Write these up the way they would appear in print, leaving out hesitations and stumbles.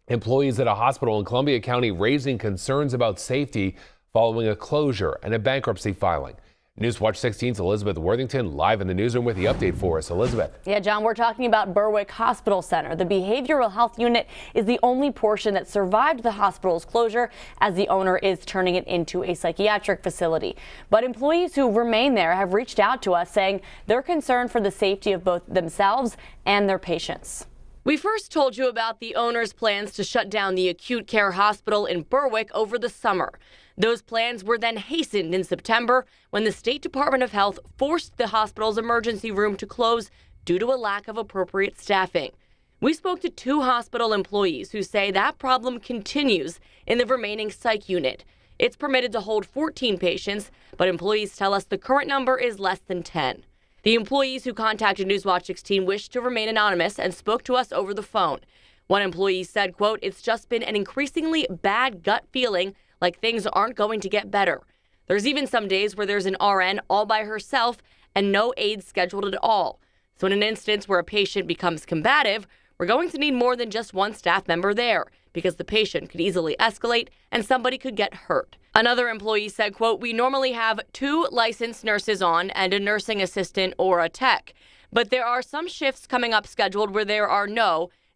Employees at a hospital in Columbia County raising concerns about safety following a closure and a bankruptcy filing. Newswatch 16's Elizabeth Worthington live in the newsroom with the update for us. Elizabeth. Yeah, John, we're talking about Berwick Hospital Center. The behavioral health unit is the only portion that survived the hospital's closure, as the owner is turning it into a psychiatric facility. But employees who remain there have reached out to us saying they're concerned for the safety of both themselves and their patients. We first told you about the owner's plans to shut down the acute care hospital in Berwick over the summer. Those plans were then hastened in September when the State Department of Health forced the hospital's emergency room to close due to a lack of appropriate staffing. We spoke to 2 hospital employees who say that problem continues in the remaining psych unit. It's permitted to hold 14 patients, but employees tell us the current number is less than 10. The employees who contacted Newswatch 16 wished to remain anonymous and spoke to us over the phone. One employee said, quote, "It's just been an increasingly bad gut feeling, like things aren't going to get better. There's even some days where there's an RN all by herself and no aides scheduled at all. So in an instance where a patient becomes combative, we're going to need more than just one staff member there, because the patient could easily escalate and somebody could get hurt." Another employee said, quote, "We normally have 2 licensed nurses on and a nursing assistant or a tech. But there are some shifts coming up scheduled where there are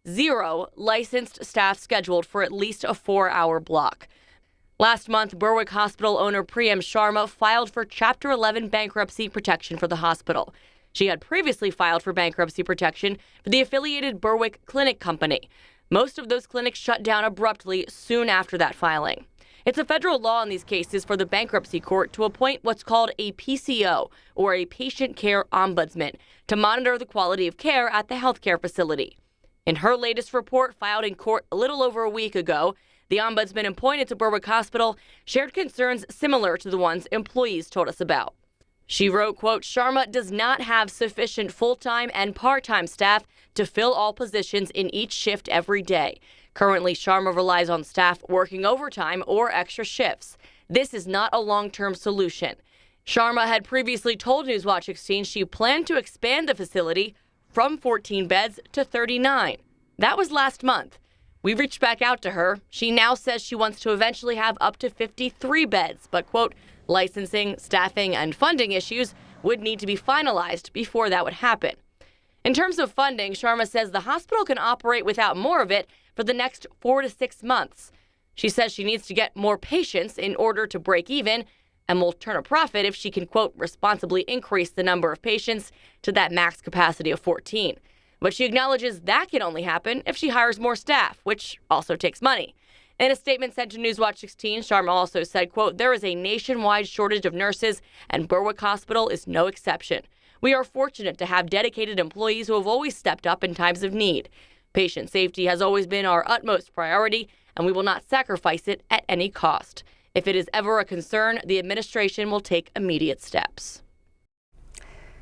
0 licensed staff scheduled for at least a 4-hour block." Last month, Berwick Hospital owner Priyam Sharma filed for Chapter 11 bankruptcy protection for the hospital. She had previously filed for bankruptcy protection for the affiliated Berwick Clinic Company. Most of those clinics shut down abruptly soon after that filing. It's a federal law in these cases for the bankruptcy court to appoint what's called a PCO, or a patient care ombudsman, to monitor the quality of care at the healthcare facility. In her latest report filed in court a little over a week ago, the ombudsman appointed to Berwick Hospital shared concerns similar to the ones employees told us about. She wrote, quote, "Sharma does not have sufficient full-time and part-time staff to fill all positions in each shift every day. Currently, Sharma relies on staff working overtime or extra shifts. This is not a long-term solution." Sharma had previously told Newswatch 16 she planned to expand the facility from 14 beds to 39. That was last month. We reached back out to her. She now says she wants to eventually have up to 53 beds, but, quote, "licensing, staffing, and funding issues would need to be finalized before that would happen." In terms of funding, Sharma says the hospital can operate without more of it for the next 4 to 6 months. She says she needs to get more patients in order to break even and will turn a profit if she can, quote, "responsibly increase the number of patients to that max capacity of 14. But she acknowledges that can only happen if she hires more staff, which also takes money. In a statement sent to Newswatch 16, Sharma also said, quote, "There is a nationwide shortage of nurses, and Berwick Hospital is no exception. We are fortunate to have dedicated employees who have always stepped up in times of need. Patient safety has always been our utmost priority, and we will not sacrifice it at any cost. If it is ever a concern, the administration will take immediate steps."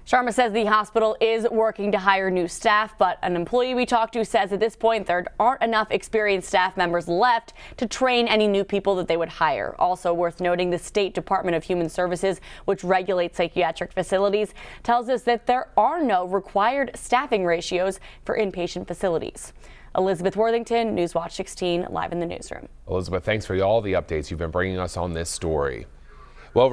Sharma says the hospital is working to hire new staff, but an employee we talked to says at this point there aren't enough experienced staff members left to train any new people that they would hire. Also worth noting, the State Department of Human Services, which regulates psychiatric facilities, tells us that there are no required staffing ratios for inpatient facilities. Elizabeth Worthington, Newswatch 16, live in the newsroom. Elizabeth, thanks for all the updates you've been bringing us on this story.